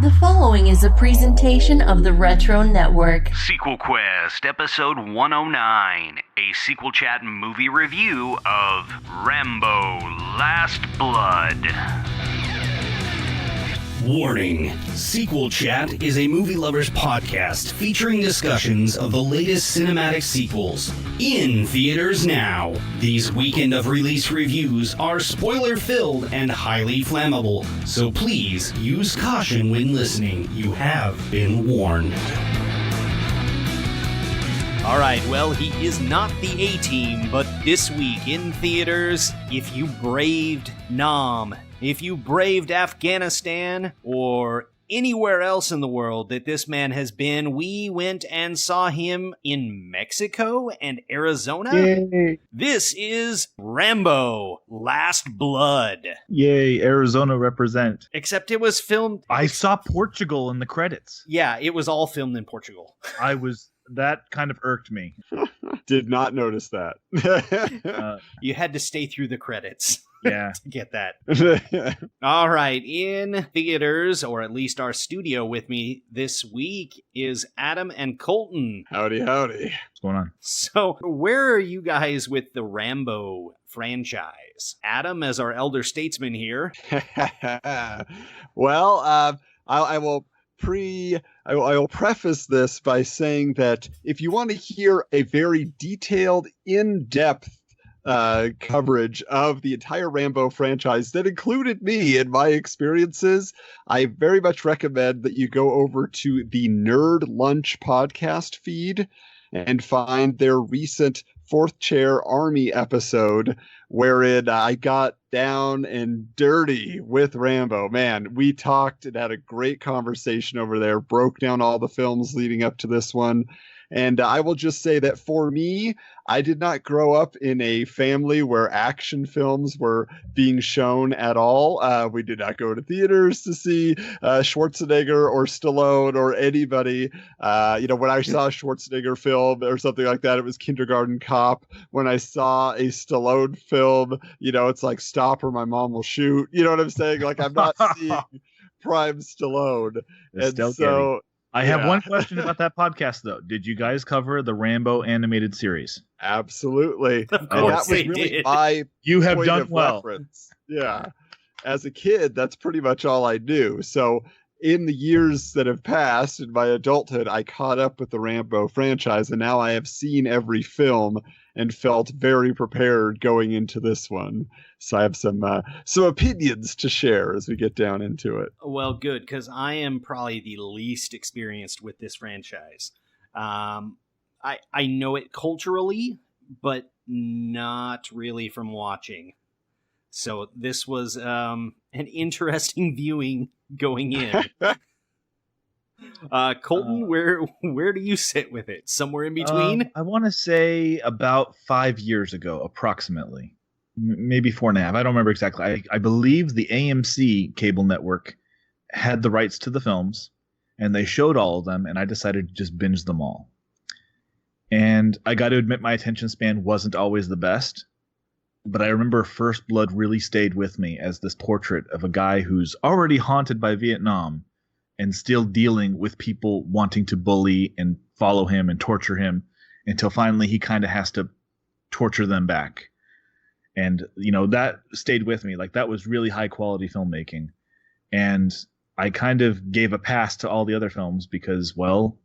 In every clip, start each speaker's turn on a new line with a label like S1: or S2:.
S1: The following is a presentation of the Retro Network.
S2: SequelQuest, episode 109, a SequelChat movie review of Rambo: Last Blood.
S3: Warning, SequelChat is a movie lovers podcast featuring discussions of the latest cinematic sequels. In theaters now. These weekend of release reviews are spoiler-filled and highly flammable, so please use caution when listening. You have been warned.
S4: All right, well, he is not the A-Team, but this week in theaters, if you braved Nam, if you braved Afghanistan, or anywhere else in the world that this man has been, we went and saw him in Mexico and Arizona.
S5: Yay.
S4: This is Rambo: Last Blood.
S5: Yay, Arizona represent.
S4: Except it was filmed...
S5: I saw Portugal in the credits.
S4: Yeah, it was all filmed in Portugal.
S5: That kind of irked me.
S6: Did not notice that.
S4: You had to stay through the credits.
S5: Yeah.
S4: To get that. All right. In theaters, or at least our studio with me this week, is Adam and Colton.
S6: Howdy.
S5: What's going on?
S4: So, where are you guys with the Rambo franchise? Adam, as our elder statesman here.
S6: Well, I will preface this by saying that if you want to hear a very detailed, in-depth coverage of the entire Rambo franchise that included me and my experiences, I very much recommend that you go over to the Nerd Lunch podcast feed and find their recent Fourth Chair Army episode wherein I got down and dirty with Rambo. Man, we talked and had a great conversation over there, broke down all the films leading up to this one. And I will just say that for me, I did not grow up in a family where action films were being shown at all. We did not go to theaters to see Schwarzenegger or Stallone or anybody. When I saw a Schwarzenegger film or something like that, it was Kindergarten Cop. When I saw a Stallone film, it's like Stop or My Mom Will Shoot. You know what I'm saying? Like, I'm not seeing prime Stallone. And so...
S5: I have one question about that podcast, though. Did you guys cover the Rambo animated series?
S6: Absolutely.
S4: Of course
S6: and that was
S4: they
S6: really
S4: did.
S6: my
S5: You have
S6: point
S5: done
S6: of
S5: well.
S6: reference. Yeah. As a kid, that's pretty much all I knew. So in the years that have passed in my adulthood, I caught up with the Rambo franchise, and now I have seen every film and felt very prepared going into this one. So I have some opinions to share as we get down into it.
S4: Well, good, because I am probably the least experienced with this franchise. I know it culturally, but not really from watching. So this was an interesting viewing going in. Colton, where do you sit with it? Somewhere in between?
S5: I want to say about 5 years ago, approximately. Maybe 4.5. I don't remember exactly. I believe the AMC cable network had the rights to the films, and they showed all of them, and I decided to just binge them all. And I got to admit my attention span wasn't always the best, but I remember First Blood really stayed with me as this portrait of a guy who's already haunted by Vietnam and still dealing with people wanting to bully and follow him and torture him until finally he kind of has to torture them back. And, that stayed with me. Like, that was really high quality filmmaking. And I kind of gave a pass to all the other films because, well,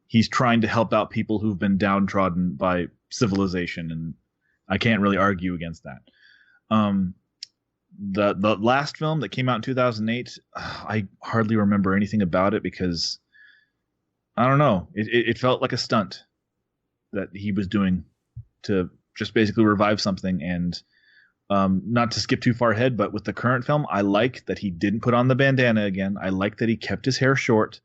S5: he's trying to help out people who've been downtrodden by civilization, and I can't really argue against that. The last film that came out in 2008, I hardly remember anything about it because, I don't know, it felt like a stunt that he was doing to just basically revive something. And not to skip too far ahead, but with the current film, I like that he didn't put on the bandana again. I like that he kept his hair short,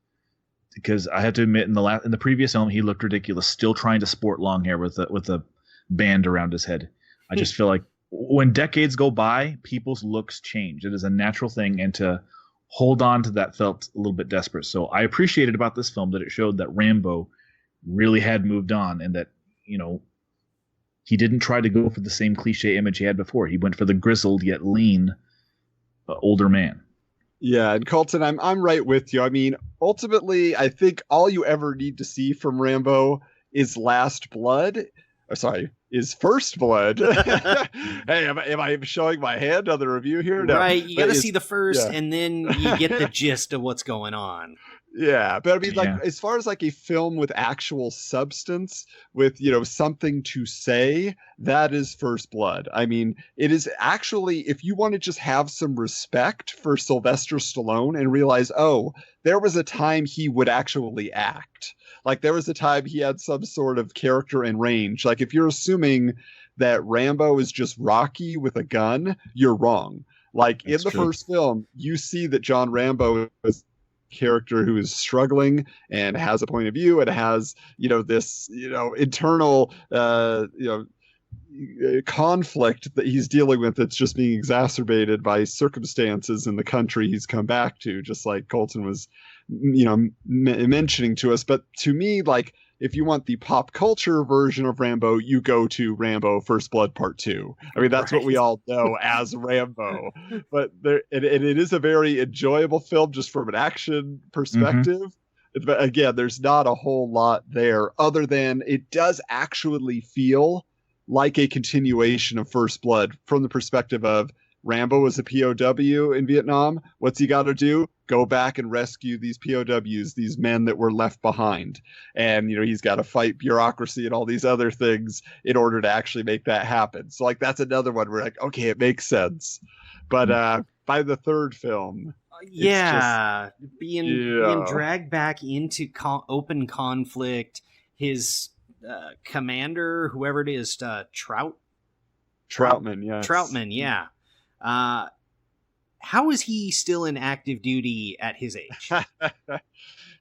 S5: because I have to admit, in the previous film, he looked ridiculous, still trying to sport long hair with a band around his head. I just feel like when decades go by, people's looks change. It is a natural thing, and to hold on to that felt a little bit desperate. So I appreciated about this film that it showed that Rambo really had moved on, and that, he didn't try to go for the same cliche image he had before. He went for the grizzled yet lean older man.
S6: Yeah, and Colton, I'm right with you. I mean, ultimately, I think all you ever need to see from Rambo is Last Blood. Sorry, is First Blood. Hey, am I showing my hand on the review here? No,
S4: Right, you got to see the first,
S6: yeah.
S4: and then you get the gist of what's going on.
S6: Yeah, but I mean, like,
S5: Yeah.
S6: as far as like a film with actual substance, with, you know, something to say, that is First Blood. I mean, it is actually, if you want to just have some respect for Sylvester Stallone and realize, oh, there was a time he would actually act. Like, there was a time he had some sort of character and range. Like, if you're assuming that Rambo is just Rocky with a gun, you're wrong. Like,
S5: That's
S6: in the
S5: true.
S6: first film, you see that John Rambo is character who is struggling and has a point of view and has, you know, this, you know, internal conflict that he's dealing with that's just being exacerbated by circumstances in the country he's come back to, just like Colton was, you know, mentioning to us. But to me, like, if you want the pop culture version of Rambo, you go to Rambo First Blood Part 2. I mean, that's what we all know as Rambo. But it is a very enjoyable film just from an action perspective. But again, there's not a whole lot there other than it does actually feel like a continuation of First Blood from the perspective of Rambo was a POW in Vietnam. What's he got to do? Go back and rescue these POWs, these men that were left behind. And, you know, he's got to fight bureaucracy and all these other things in order to actually make that happen. So, like, that's another one where, like, okay, it makes sense. But by the third film,
S4: Yeah, being dragged back into open conflict. His commander, whoever it is,
S6: Troutman, yeah.
S4: Troutman, yeah. How is he still in active duty at his age?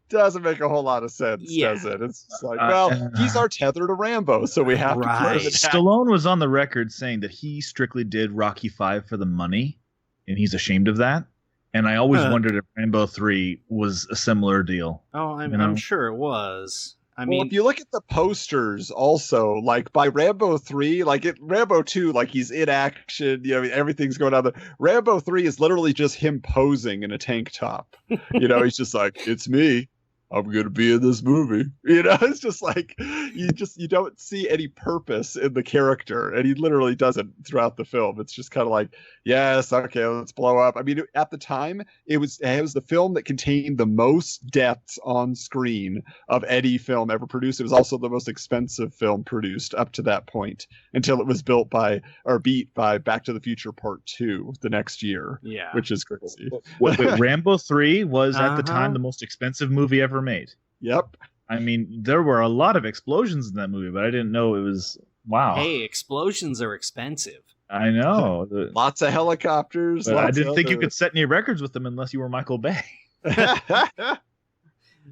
S6: Doesn't make a whole lot of sense, does it? It's just like, well, he's our tether to Rambo, so we have to put him in
S5: Stallone was on the record saying that he strictly did Rocky V for the money, and he's ashamed of that. And I always wondered if Rambo 3 was a similar deal.
S4: Oh, I'm sure it was. I mean,
S6: if you look at the posters also, like by Rambo 3, like Rambo 2, like he's in action, you know, everything's going on there. Rambo 3 is literally just him posing in a tank top. You know, he's just like, it's me. I'm going to be in this movie. You know, it's just like, you don't see any purpose in the character. And he literally doesn't throughout the film. It's just kind of like, yes, okay, let's blow up. I mean, at the time, it was the film that contained the most deaths on screen of any film ever produced. It was also the most expensive film produced up to that point until it was beat by Back to the Future Part 2 the next year.
S4: Yeah.
S6: Which is crazy.
S5: Wait, Rambo 3 was at the time the most expensive movie ever made.
S6: Yep.
S5: I mean, there were a lot of explosions in that movie, but I didn't know it was, wow.
S4: Hey, explosions are expensive.
S5: I know.
S6: Lots of helicopters.
S5: But I didn't think you could set any records with them unless you were Michael Bay.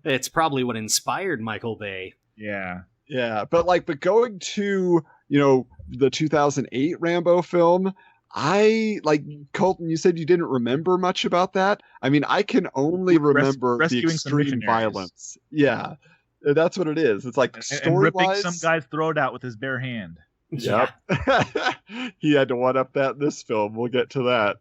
S4: It's probably what inspired Michael Bay.
S5: Yeah.
S6: Yeah, but going to, you know, the 2008 Rambo film, I, like, Colton, you said you didn't remember much about that. I mean, I can only remember the extreme violence. Yeah, that's what it is. It's like
S5: and ripping some guy's throat out with his bare hand.
S6: Yep. He had to one up that in this film. We'll get to that.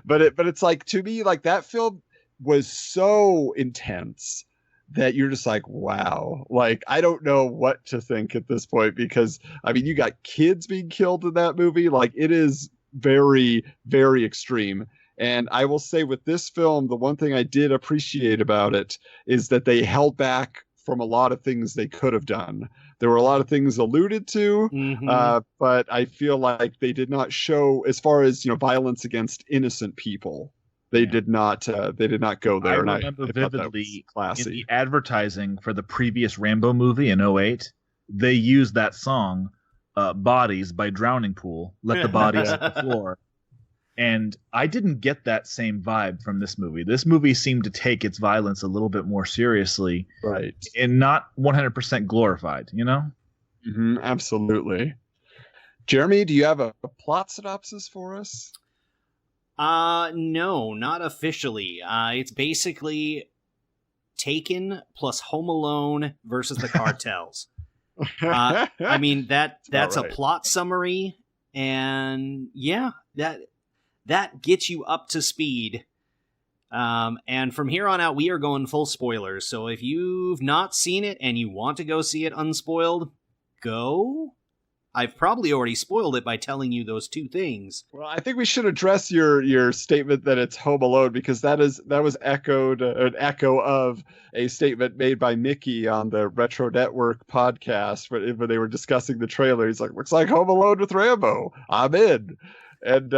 S6: But it's like, to me, like, that film was so intense that you're just like, wow. Like, I don't know what to think at this point, because I mean, you got kids being killed in that movie. Like, it is very, very extreme. And I will say with this film, the one thing I did appreciate about it is that they held back from a lot of things they could have done. There were a lot of things alluded to, but I feel like they did not show, as far as, you know, violence against innocent people. They did not go there.
S5: I remember vividly in the advertising for the previous Rambo movie in 2008, they used that song, Bodies by Drowning Pool, Let the Bodies hit the floor. And I didn't get that same vibe from this movie. This movie seemed to take its violence a little bit more seriously.
S6: Right.
S5: And not 100% glorified, you know?
S6: Mm-hmm, absolutely. Jeremy, do you have a plot synopsis for us?
S4: No, not officially. It's basically Taken plus Home Alone versus the cartels. I mean, that's a plot summary, and yeah, that gets you up to speed. And from here on out, we are going full spoilers. So if you've not seen it and you want to go see it unspoiled, go. I've probably already spoiled it by telling you those two things.
S6: Well, I think we should address your statement that it's Home Alone, because that was echoed an echo of a statement made by Mickey on the Retro Network podcast when they were discussing the trailer. He's like, "Looks like Home Alone with Rambo. I'm in." And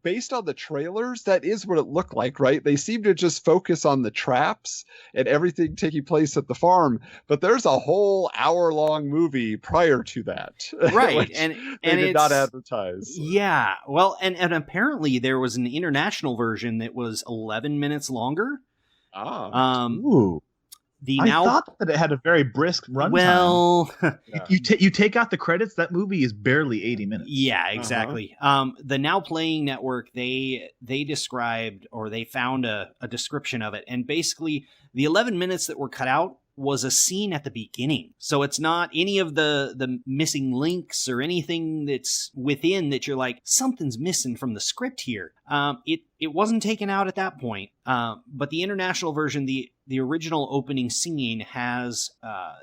S6: based on the trailers, that is what it looked like, right? They seem to just focus on the traps and everything taking place at the farm, but there's a whole hour-long movie prior to that,
S4: right?
S6: and
S4: they
S6: did not advertise.
S4: Yeah, well, and apparently there was an international version that was 11 minutes longer.
S5: Ooh. I thought that it had a very brisk runtime.
S4: Well,
S5: you take out the credits, that movie is barely 80 minutes.
S4: Yeah, exactly. The Now Playing Network, they described, or they found a description of it, and basically the 11 minutes that were cut out was a scene at the beginning. So it's not any of the missing links or anything that's within that you're like, something's missing from the script here. It wasn't taken out at that point. But the international version, the original opening scene has,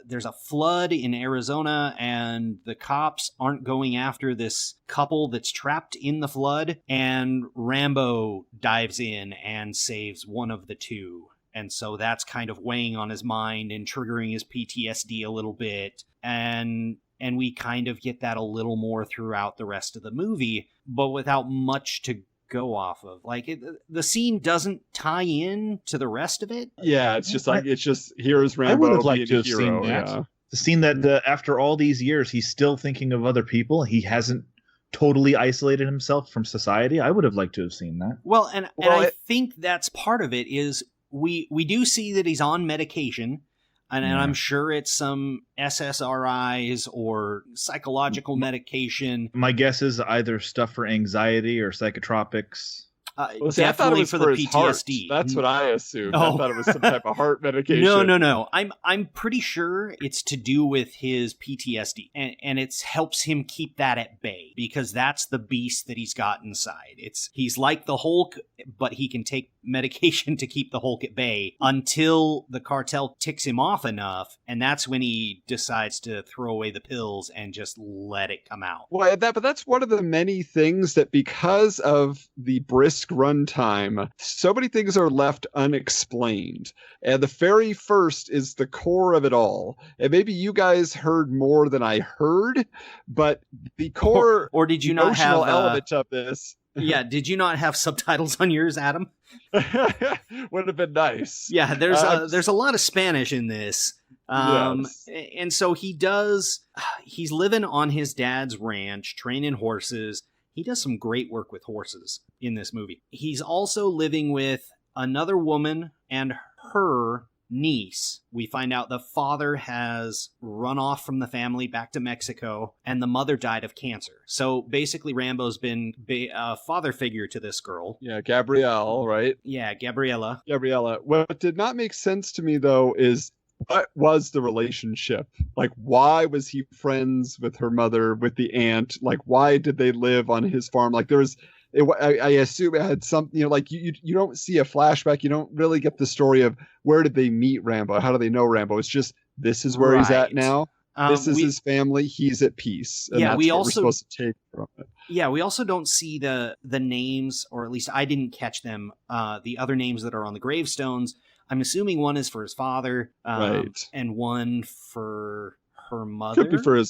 S4: there's a flood in Arizona and the cops aren't going after this couple that's trapped in the flood, and Rambo dives in and saves one of the two. And so that's kind of weighing on his mind and triggering his PTSD a little bit. And we kind of get that a little more throughout the rest of the movie, but without much to go off of. Like, the scene doesn't tie in to the rest of it.
S6: Yeah, it's just like, here's Rambo.
S5: I would have liked to have
S6: hero,
S5: seen that.
S6: Yeah.
S5: The scene that after all these years, he's still thinking of other people. He hasn't totally isolated himself from society. I would have liked to have seen that.
S4: Well, and I think that's part of it is we do see that he's on medication, and I'm sure it's some SSRIs or psychological medication.
S5: My guess is either stuff for anxiety or psychotropics.
S6: I thought it was for the PTSD. Heart. That's what I assumed. I thought it was some type of heart medication.
S4: No. I'm pretty sure it's to do with his PTSD, and it helps him keep that at bay, because that's the beast that he's got inside. He's like the Hulk, but he can take medication to keep the Hulk at bay until the cartel ticks him off enough, and that's when he decides to throw away the pills and just let it come out.
S6: Well, but that's one of the many things that, because of the brisk runtime, so many things are left unexplained, and the very first is the core of it all. And maybe you guys heard more than I heard, but the core
S4: or did you not have
S6: element of this?
S4: Yeah, did you not have subtitles on yours, Adam?
S6: Would have been nice.
S4: Yeah, there's a lot of Spanish in this.
S6: Yes.
S4: And so he's living on his dad's ranch, training horses. He does some great work with horses in this movie. He's also living with another woman and her niece. We find out the father has run off from the family back to Mexico, and the mother died of cancer. So basically, Rambo's been a father figure to this girl.
S6: Yeah, Gabrielle, right?
S4: Yeah, Gabriella.
S6: What did not make sense to me, though, is what was the relationship? Like, why was he friends with her mother, with the aunt? Like, why did they live on his farm? Like, I assume it had some, like you don't see a flashback. You don't really get the story of where did they meet Rambo? How do they know Rambo? It's just, this is where he's at now. This is his family. He's at peace. And that's what we're supposed to take from it.
S4: Yeah, we also don't see the names, or at least I didn't catch them, the other names that are on the gravestones. I'm assuming one is for his father,
S6: right,
S4: and one for her mother.
S6: Could be for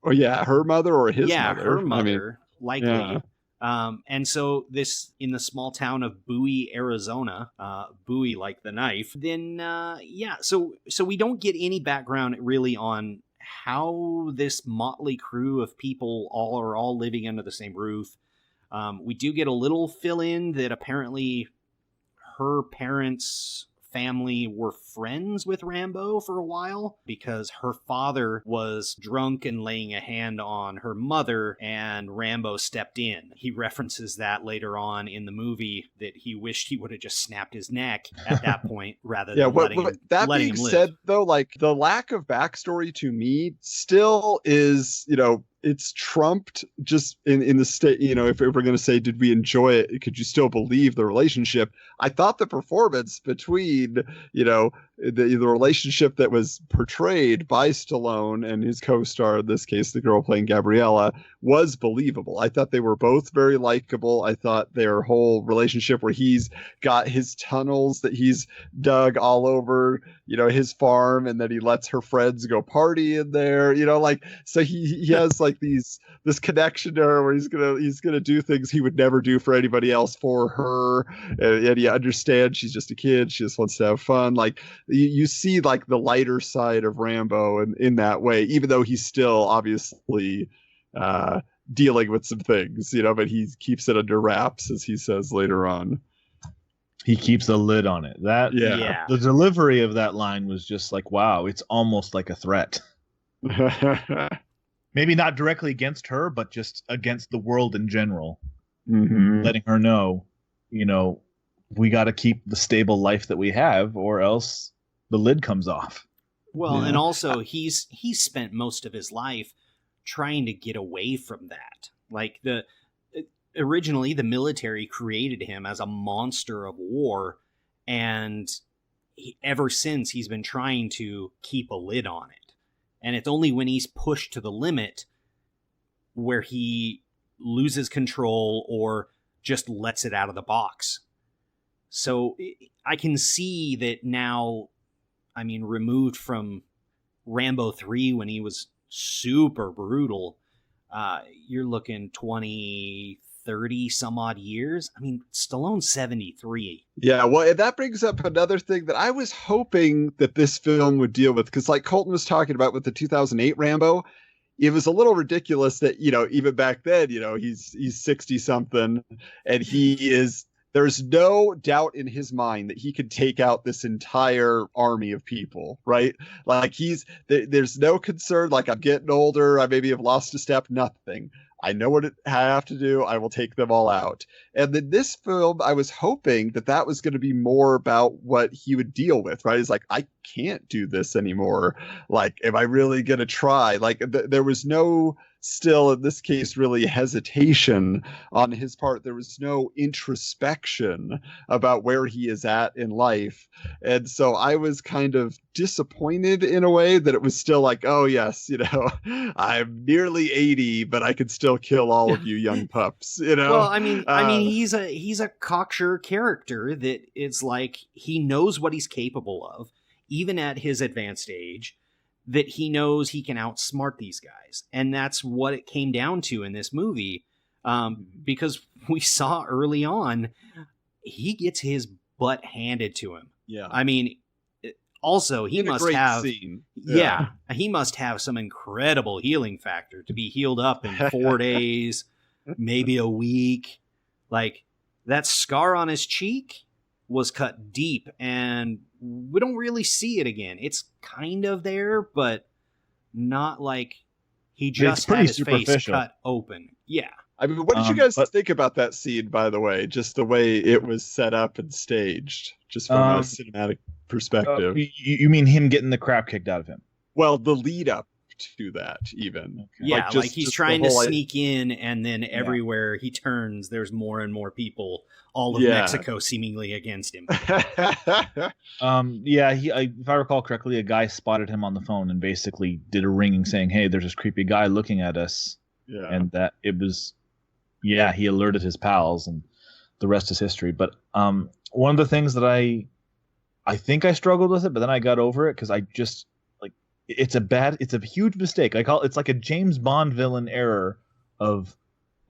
S6: her mother or his mother.
S4: Yeah, her mother, likely.
S6: Yeah.
S4: And so this, in the small town of Bowie, Arizona, Bowie like the knife, then, so we don't get any background really on how this motley crew of people are all living under the same roof. We do get a little fill-in that apparently her parents' family were friends with Rambo for a while, because her father was drunk and laying a hand on her mother, and Rambo stepped in. He references that later on in the movie, that he wished he would have just snapped his neck at that point rather than letting him live.
S6: That being said, though, like, the lack of backstory to me still is, it's trumped just in the state, you know, if we're going to say, did we enjoy it? Could you still believe the relationship? I thought the performance between, you know, the relationship that was portrayed by Stallone and his co-star, in this case, the girl playing Gabriella, was believable. I thought they were both very likable. I thought their whole relationship where he's got his tunnels that he's dug all over, you know, his farm, and then he lets her friends go party in there, you know, like, so he has like this connection to her where he's gonna do things he would never do for anybody else for her, and you understand she's just a kid, she just wants to have fun. Like you see like the lighter side of Rambo in that way, even though he's still obviously dealing with some things, you know, but he keeps it under wraps, as he says later on.
S5: He keeps a lid on it. The delivery of that line was just like, wow, it's almost like a threat. Maybe not directly against her, but just against the world in general.
S6: Mm-hmm.
S5: Letting her know, you know, we got to keep the stable life that we have, or else the lid comes off.
S4: Well, and also he's spent most of his life trying to get away from that. Like originally the military created him as a monster of war, and ever since he's been trying to keep a lid on it. And it's only when he's pushed to the limit where he loses control or just lets it out of the box. So I can see that now, I mean, removed from Rambo 3 when he was super brutal, you're looking 20, 30 some odd years. I mean, Stallone's 73.
S6: Yeah, well, and that brings up another thing that I was hoping that this film would deal with, because like Colton was talking about with the 2008 Rambo, it was a little ridiculous that, you know, even back then, you know, he's 60 something, and there's no doubt in his mind that he could take out this entire army of people, right? Like there's no concern, like, I'm getting older, I maybe have lost a step, nothing. I know what I have to do. I will take them all out. And then this film, I was hoping that was going to be more about what he would deal with, right? He's like, I can't do this anymore. Like, am I really going to try? Like, there was no, still in this case, really hesitation on his part. There was no introspection about where he is at in life. And so I was kind of disappointed in a way that it was still like, oh yes, you know, I'm nearly 80, but I could still kill all of you young pups, you know?
S4: Well, I mean, he's a cocksure character that it's like, he knows what he's capable of, even at his advanced age, that he knows he can outsmart these guys. And that's what it came down to in this movie. Because we saw early on, he gets his butt handed to him.
S6: Yeah.
S4: I mean, also he must have,
S6: scene.
S4: Yeah, he must have some incredible healing factor to be healed up in 4 days, maybe a week. Like, that scar on his cheek was cut deep, and we don't really see it again. It's kind of there, but not like he just had his face cut open. Yeah.
S6: I mean, what did you guys think about that scene, by the way? Just the way it was set up and staged, just from a cinematic perspective.
S5: You mean him getting the crap kicked out of him?
S6: Well, the lead up to that, even. Okay.
S4: Yeah, like he's trying to sneak in, and then everywhere he turns, there's more and more people, all of Mexico seemingly against him.
S5: If I recall correctly, a guy spotted him on the phone and basically did a ringing saying, hey, there's this creepy guy looking at us. Yeah. And that it was, he alerted his pals, and the rest is history. But one of the things that I think I struggled with it, but then I got over it because I just, like, it's a huge mistake. It's like a James Bond villain error of,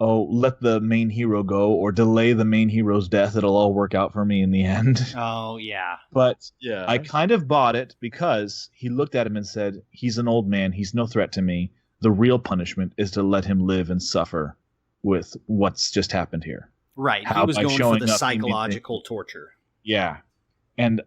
S5: let the main hero go or delay the main hero's death. It'll all work out for me in the end.
S4: Oh, yeah.
S5: But I kind of bought it because he looked at him and said, he's an old man. He's no threat to me. The real punishment is to let him live and suffer with what's just happened here.
S4: Right. He was going for the psychological torture.
S5: Yeah. And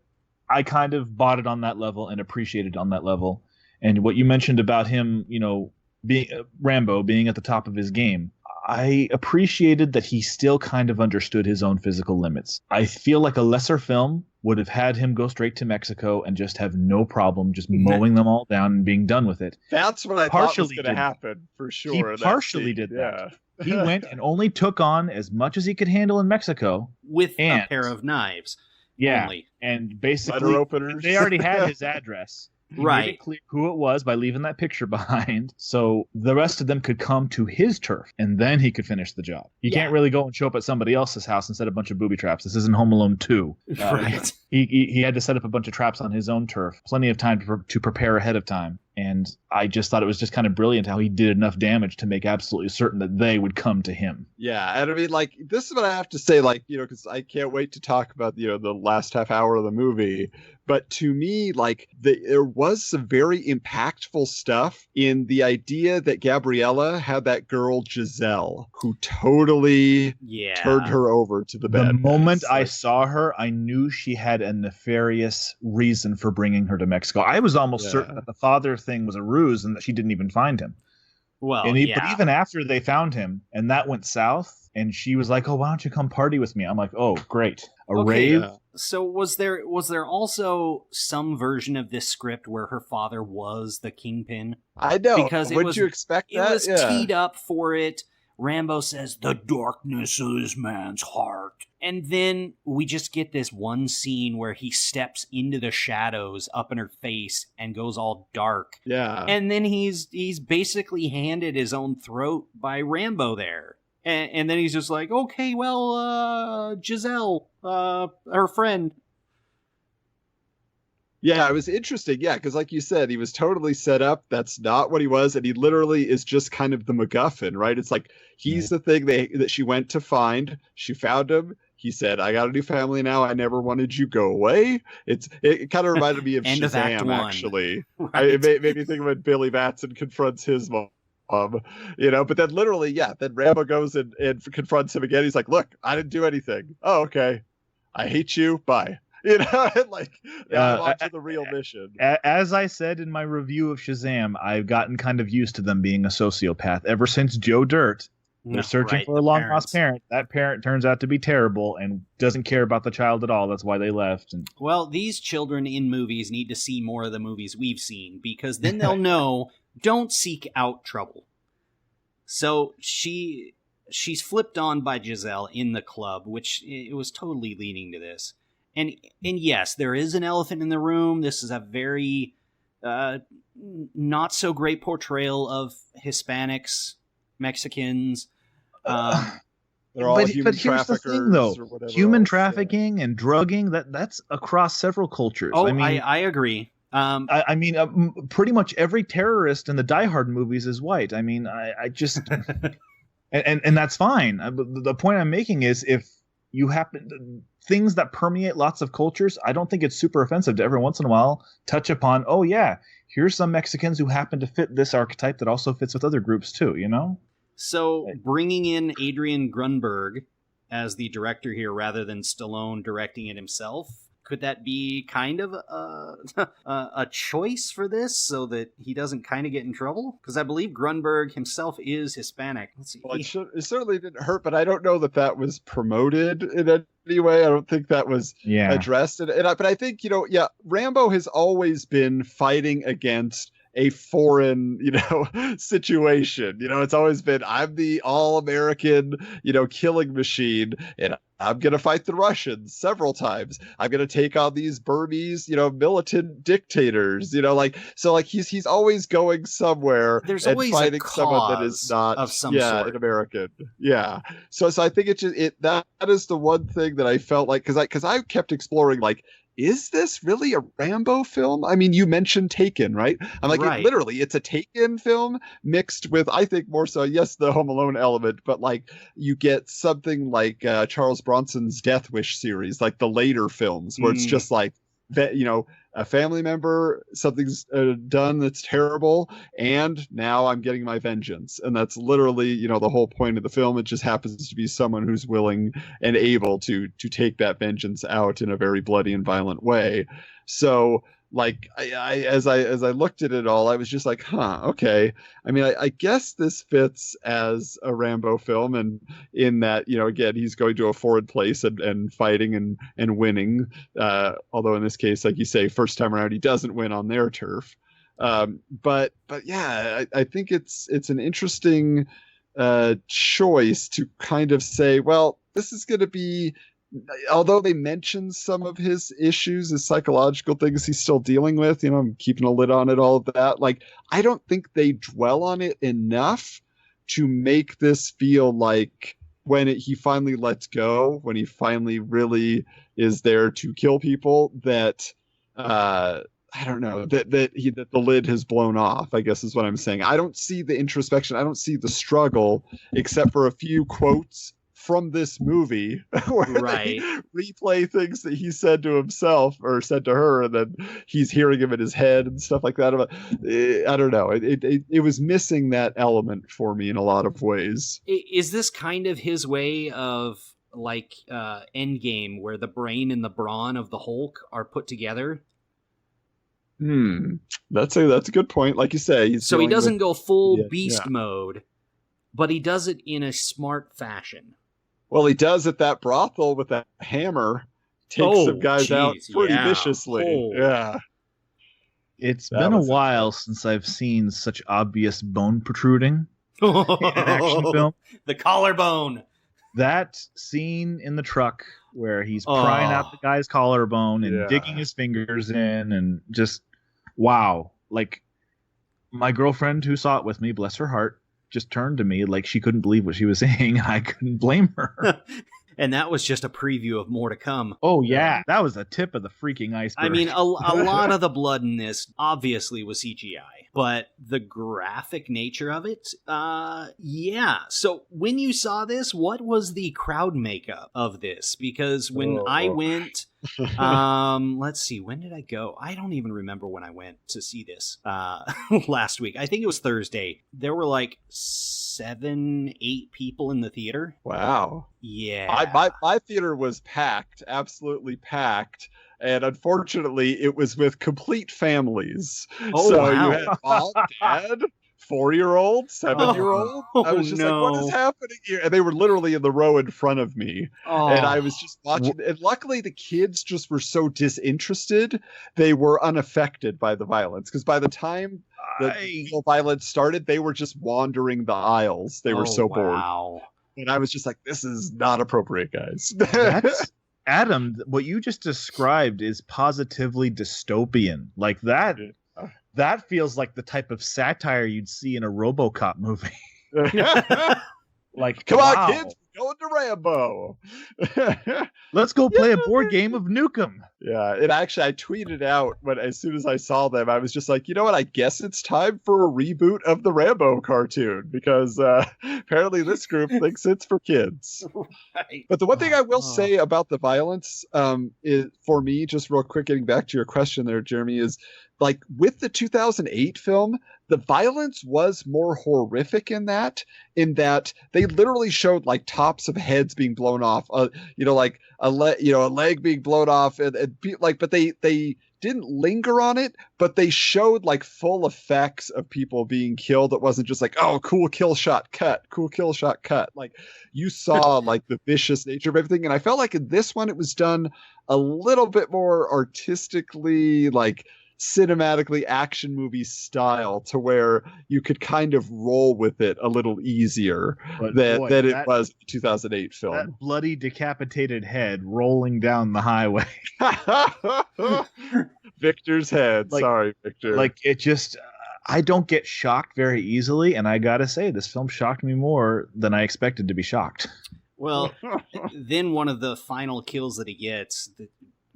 S5: I kind of bought it on that level and appreciated it on that level. And what you mentioned about him, you know, being Rambo being at the top of his game, I appreciated that he still kind of understood his own physical limits. I feel like a lesser film would have had him go straight to Mexico and just have no problem just mowing them all down and being done with it.
S6: That's what I thought was going to happen, for sure.
S5: He partially did that. He went and only took on as much as he could handle in Mexico.
S4: With a pair of knives.
S5: Yeah,
S4: only.
S5: And basically,
S6: letter openers.
S5: They already had his address. He
S4: right.
S5: made it clear who it was by leaving that picture behind, so the rest of them could come to his turf, and then he could finish the job. You can't really go and show up at somebody else's house and set a bunch of booby traps. This isn't Home Alone 2.
S4: Right.
S5: He had to set up a bunch of traps on his own turf. Plenty of time to prepare ahead of time. And I just thought it was just kind of brilliant how he did enough damage to make absolutely certain that they would come to him.
S6: Yeah, and I mean, like, this is what I have to say, like, you know, because I can't wait to talk about, you know, the last half hour of the movie. But to me, like, there was some very impactful stuff in the idea that Gabriella had that girl Giselle, who totally turned her over to the bad
S5: The
S6: guys.
S5: moment I saw her, I knew she had a nefarious reason for bringing her to Mexico. I was almost certain that the father thing was a ruse and that she didn't even find him.
S4: Well,
S5: But even after they found him and that went south, and she was like, "Oh, why don't you come party with me?" I'm like, "Oh, great, rave."
S4: So was there also some version of this script where her father was the kingpin?
S6: I know.
S4: Because
S6: would you expect that?
S4: It was teed up for it. Rambo says, "The darkness of this man's heart." And then we just get this one scene where he steps into the shadows up in her face and goes all dark.
S6: Yeah.
S4: And then he's basically handed his own throat by Rambo there. And then he's just like, okay, well, Giselle, her friend.
S6: Yeah, it was interesting. Yeah, because like you said, he was totally set up. That's not what he was. And he literally is just kind of the MacGuffin, right? It's like he's the thing that she went to find. She found him. He said, "I got a new family now. I never wanted you go away." It kind of reminded me of
S4: End of Act
S6: Shazam,
S4: One.
S6: actually.
S4: Right.
S6: It made me think of when Billy Batson confronts his mom. You know, but then literally, then Rambo goes and confronts him again. He's like, "Look, I didn't do anything. Oh, okay. I hate you. Bye." You know, like, on to the real mission.
S5: As I said in my review of Shazam, I've gotten kind of used to them being a sociopath. Ever since Joe Dirt, they're searching for a long-lost parent. That parent turns out to be terrible and doesn't care about the child at all. That's why they left.
S4: Well, these children in movies need to see more of the movies we've seen, because then they'll know, don't seek out trouble. So she's flipped on by Giselle in the club, which it was totally leading to this. And yes, there is an elephant in the room. This is a very not so great portrayal of Hispanics, Mexicans.
S6: They're all human
S5: but here's the thing, though: human trafficking and drugging that's across several cultures.
S4: Oh, I agree.
S5: I mean, pretty much every terrorist in the Die Hard movies is white. I mean, I just and that's fine. The point I'm making is, if you happen things that permeate lots of cultures, I don't think it's super offensive to every once in a while touch upon, oh yeah, here's some Mexicans who happen to fit this archetype that also fits with other groups too, you know?
S4: So bringing in Adrian Grunberg as the director here rather than Stallone directing it himself, could that be kind of a choice for this so that he doesn't kind of get in trouble? Because I believe Grunberg himself is Hispanic. Let's see.
S6: Well, it certainly didn't hurt, but I don't know that was promoted in any way. I don't think that was addressed. But I think, Rambo has always been fighting against a foreign, situation. It's always been, I'm the all-American, killing machine, and I'm going to fight the Russians several times. I'm going to take on these Burmese, militant dictators, he's always going somewhere.
S4: There's
S6: and
S4: always
S6: fighting
S4: a cause
S6: someone that is not
S4: of some sort.
S6: An American. Yeah. So I think that is the one thing that I felt like, because I kept exploring, like, is this really a Rambo film? I mean, you mentioned Taken, right? I'm like,
S4: right.
S6: Literally, it's a Taken film mixed with, I think, more so, yes, the Home Alone element, but like you get something like Charles Bronson's Death Wish series, like the later films, where it's just like that, a family member, something's done that's terrible, and now I'm getting my vengeance. And that's literally, the whole point of the film. It just happens to be someone who's willing and able to take that vengeance out in a very bloody and violent way. So like as I looked at it all, I was just like, huh, okay. I mean, I guess this fits as a Rambo film, and in that, again, he's going to a foreign place and fighting and winning. Although in this case, like you say, first time around, he doesn't win on their turf. But yeah, I think it's an interesting choice to kind of say, well, this is going to be, although they mention some of his issues, his psychological things he's still dealing with, I'm keeping a lid on it, all of that. Like, I don't think they dwell on it enough to make this feel like when he finally lets go, when he finally really is there to kill people, that, I don't know, that the lid has blown off, I guess is what I'm saying. I don't see the introspection. I don't see the struggle, except for a few quotes from this movie where they replay things that he said to himself or said to her, and then he's hearing him in his head and stuff like that. I don't know. It was missing that element for me in a lot of ways.
S4: Is this kind of his way of like Endgame, where the brain and the brawn of the Hulk are put together?
S6: That's a good point. Like you say, he
S4: doesn't go full beast mode, but he does it in a smart fashion. Well,
S6: he does at that brothel with that hammer, takes some guys out pretty viciously. Yeah.
S5: It's been a while since I've seen such obvious bone protruding in an action film.
S4: The collarbone.
S5: That scene in the truck where he's prying out the guy's collarbone and digging his fingers in, and just, wow. Like, my girlfriend who saw it with me, bless her heart, just turned to me like she couldn't believe what she was saying, and I couldn't blame her.
S4: And that was just a preview of more to come.
S5: Oh, yeah. That was the tip of the freaking iceberg.
S4: I mean, a lot of the blood in this obviously was CGI, but the graphic nature of it, yeah. So when you saw this, what was the crowd makeup of this? Because when I went, let's see, when did I go? I don't even remember when I went to see this last week. I think it was Thursday. There were like 7-8 people in the theater.
S6: Wow.
S4: Yeah.
S6: My theater was packed, absolutely packed. And unfortunately, it was with complete families.
S4: Oh, wow.
S6: You had mom, dad, 4-year-old, 7-year-old. I was just like, what is happening here? And they were literally in the row in front of me. And I was just watching. And luckily, the kids just were so disinterested. They were unaffected by the violence. Because by the time the violence started, they were just wandering the aisles. They were so bored. And I was just like, this is not appropriate, guys.
S5: Adam, what you just described is positively dystopian. Like that feels like the type of satire you'd see in a RoboCop movie. Like,
S6: come on, kids, we're going to Rambo.
S5: Let's go play a board game of Nukem.
S6: Yeah, and actually, I tweeted out as soon as I saw them, I was just like, you know what? I guess it's time for a reboot of the Rambo cartoon, because apparently this group thinks it's for kids. Right. But the one thing I will say about the violence, is for me, just real quick, getting back to your question there, Jeremy, is like with the 2008 film, the violence was more horrific in that they literally showed like tops of heads being blown off, like a leg being blown off, but they didn't linger on it, but they showed like full effects of people being killed. It wasn't just like, oh, cool kill shot cut, cool kill shot cut. Like you saw like the vicious nature of everything. And I felt like in this one, it was done a little bit more artistically, like cinematically action movie style, to where you could kind of roll with it a little easier than it was in the 2008 film.
S5: That bloody decapitated head rolling down the highway.
S6: Victor's head. Sorry, Victor.
S5: Like, it just, I don't get shocked very easily, and I gotta say, this film shocked me more than I expected to be shocked.
S4: Well, then one of the final kills that he gets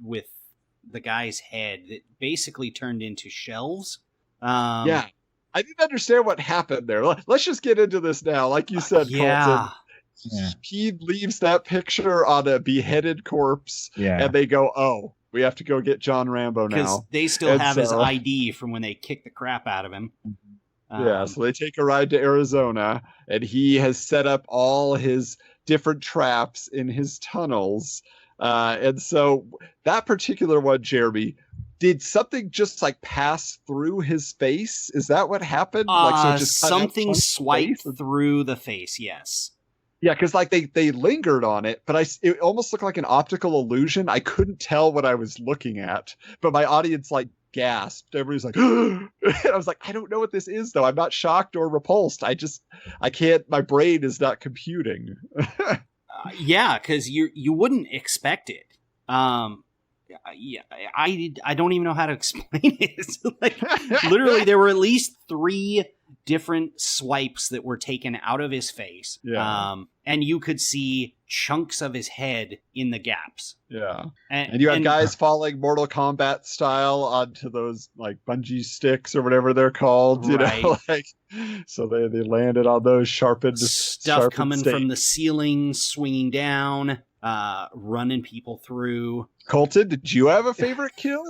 S4: with the guy's head that basically turned into shelves.
S6: Yeah, I didn't understand what happened there. Let's just get into this now. Like you said, Colton, he leaves that picture on a beheaded corpse, and they go, oh, we have to go get John Rambo now.
S4: Because they still have his ID from when they kicked the crap out of him.
S6: So they take a ride to Arizona, and he has set up all his different traps in his tunnels. And so that particular one, Jeremy, did something just like pass through his face? Is that what happened?
S4: So it just something swiped through the face. Yes.
S6: Yeah, because like they lingered on it, but it almost looked like an optical illusion. I couldn't tell what I was looking at, but my audience like gasped. Everybody's like, and I was like, I don't know what this is though. I'm not shocked or repulsed. I can't. My brain is not computing.
S4: Yeah, because you wouldn't expect it. Yeah, I don't even know how to explain it. Like, literally, there were at least 3 different swipes that were taken out of his face.
S6: Yeah.
S4: And you could see chunks of his head in the gaps.
S6: Yeah. And you had guys falling Mortal Kombat style onto those like bungee sticks or whatever they're called, you know, like, so they landed on those sharpened
S4: coming
S6: stakes
S4: from the ceiling, swinging down, running people through.
S6: Colton, did you have a favorite kill?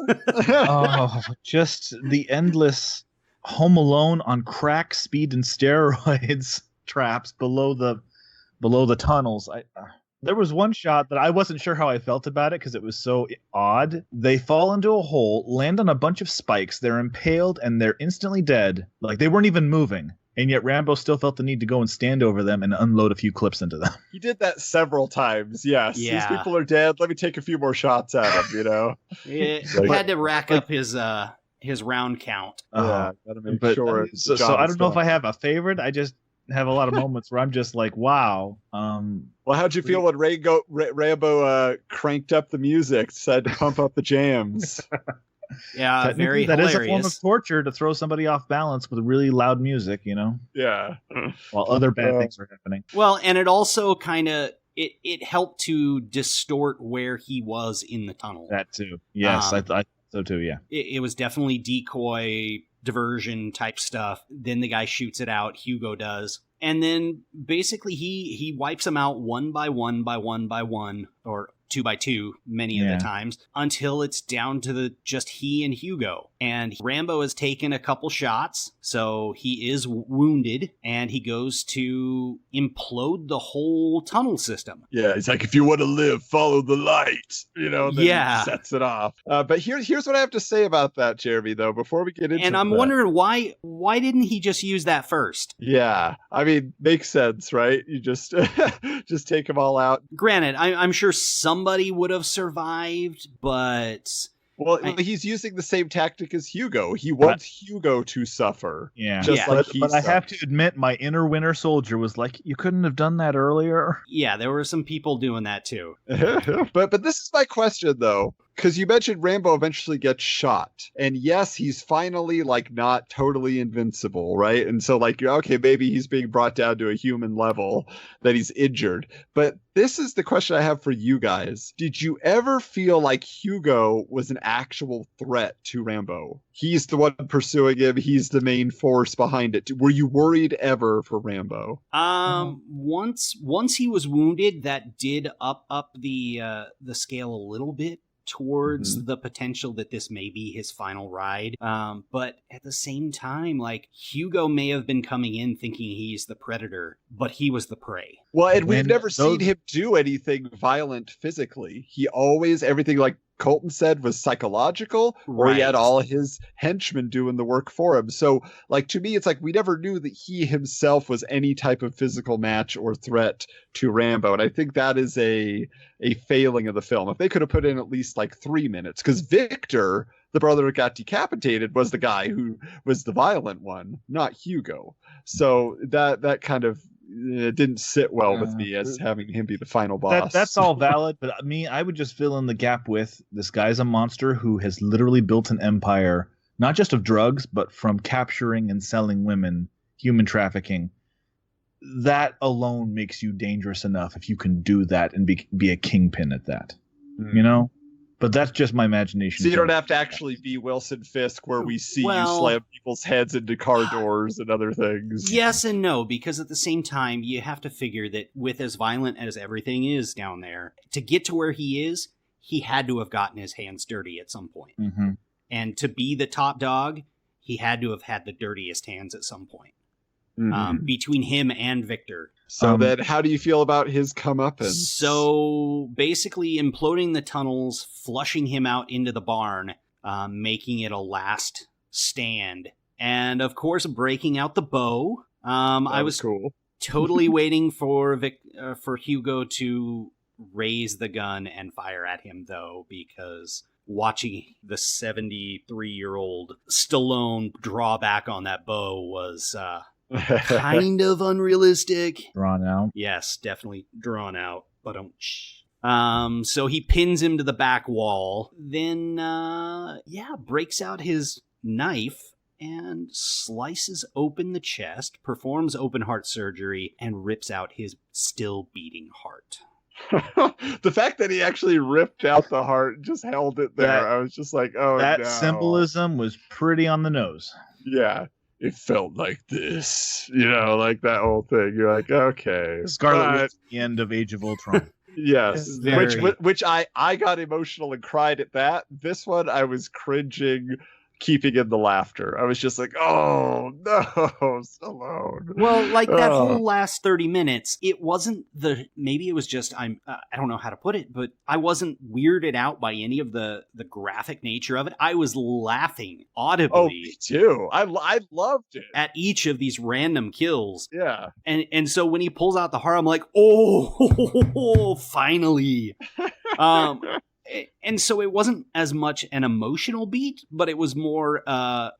S5: Oh, just the endless Home Alone on crack, speed, and steroids traps below the tunnels. There was one shot that I wasn't sure how I felt about it because it was so odd. They fall into a hole, land on a bunch of spikes, they're impaled, and they're instantly dead. Like, they weren't even moving. And yet Rambo still felt the need to go and stand over them and unload a few clips into them.
S6: He did that several times, yes.
S4: Yeah.
S6: These people are dead. Let me take a few more shots at them, you know?
S4: He had to rack up his round count.
S6: Yeah, gotta make sure.
S5: So I don't know if I have a favorite. I just have a lot of moments where I'm just like, wow.
S6: Well, how'd you feel when Rambo cranked up the music, decided to pump up the jams?
S4: Yeah, very
S5: that
S4: hilarious.
S5: is a form of torture to throw somebody off balance with really loud music, you know?
S6: Yeah.
S5: While other bad things are happening.
S4: Well, and it also kind of it helped to distort where he was in the tunnel.
S5: That too. Yes, I thought so too, yeah.
S4: It was definitely decoy, diversion type stuff. Then the guy shoots it out, Hugo does. And then basically he wipes them out one by one by one by one, or 2 by 2 many of the times, until it's down to just he and Hugo. And Rambo has taken a couple shots, so he is wounded, and he goes to implode the whole tunnel system.
S6: Yeah, he's like, if you want to live, follow the light, you know, then he sets it off. But here's what I have to say about that, Jeremy, though, before we get into
S4: And I'm wondering why didn't he just use that first?
S6: Yeah, I mean, makes sense, right? You just just take them all out.
S4: Granted, I'm sure somebody would have survived, but...
S6: Well, he's using the same tactic as Hugo. He wants Hugo to suffer.
S5: Yeah.
S6: Just like he
S5: But I have to admit, my inner Winter Soldier was like, you couldn't have done that earlier.
S4: Yeah, there were some people doing that too.
S6: But this is my question, though. Because you mentioned Rambo eventually gets shot. And yes, he's finally, like, not totally invincible, right? And so, like, okay, maybe he's being brought down to a human level, that he's injured. But this is the question I have for you guys. Did you ever feel like Hugo was an actual threat to Rambo? He's the one pursuing him. He's the main force behind it. Were you worried ever for Rambo?
S4: Once he was wounded, that did up the scale a little bit towards the potential that this may be his final ride. But at the same time, like, Hugo may have been coming in thinking he's the predator, but he was the prey.
S6: Well, and we've never seen him do anything violent physically. He always, everything, like Colton said, was psychological, or he had all his henchmen doing the work for him. So, like, to me, it's like we never knew that he himself was any type of physical match or threat to Rambo. And I think that is a failing of the film. If they could have put in at least like 3 minutes, because Victor, the brother who got decapitated, was the guy who was the violent one, not Hugo. So that kind of didn't sit well with me as having him be the final boss.
S5: That's all valid, but I would just fill in the gap with, this guy's a monster who has literally built an empire, not just of drugs, but from capturing and selling women, human trafficking. That alone makes you dangerous enough if you can do that and be a kingpin at that, you know? But that's just my imagination.
S6: So you don't have to actually be Wilson Fisk, where we see you slam people's heads into car doors and other things.
S4: Yes and no, because at the same time, you have to figure that with as violent as everything is down there, to get to where he is, he had to have gotten his hands dirty at some point.
S5: Mm-hmm. And
S4: to be the top dog, he had to have had the dirtiest hands at some point. Between him and Victor.
S6: So then how do you feel about his comeuppance?
S4: So basically imploding the tunnels, flushing him out into the barn, making it a last stand. And, of course, breaking out the bow. I was
S6: cool.
S4: totally waiting for Hugo to raise the gun and fire at him, though, because watching the 73-year-old Stallone draw back on that bow was kind of unrealistic.
S5: Drawn out.
S4: Yes, definitely drawn out. But so he pins him to the back wall, then breaks out his knife and slices open the chest, performs open heart surgery, and rips out his still beating heart.
S6: The fact that he actually ripped out the heart, just held it there, I was just like, oh,
S5: that
S6: no.
S5: symbolism was pretty on the nose.
S6: Yeah, it felt like this, like that whole thing. You're like, okay.
S5: Scarlet Witch, the end of Age of Ultron.
S6: Yes, which I got emotional and cried at that. This one, I was cringing, keeping in the laughter. I was just like, oh no, Stallone.
S4: Well, like that whole last 30 minutes, it wasn't maybe it was just, I don't know how to put it, but I wasn't weirded out by any of the graphic nature of it. I was laughing audibly.
S6: Oh, me too. I loved it.
S4: At each of these random kills.
S6: Yeah.
S4: And so when he pulls out the heart, I'm like, oh, finally. And so it wasn't as much an emotional beat, but it was more a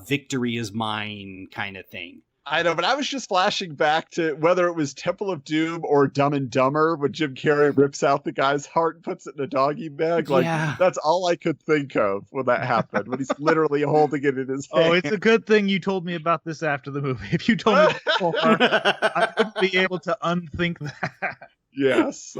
S4: victory is mine kind of thing.
S6: I know, but I was just flashing back to whether it was Temple of Doom or Dumb and Dumber when Jim Carrey rips out the guy's heart and puts it in a doggy bag. Like, that's all I could think of when that happened, when he's literally holding it in his hand.
S5: Oh, it's a good thing you told me about this after the movie. If you told me before, I wouldn't be able to unthink that.
S6: Yes.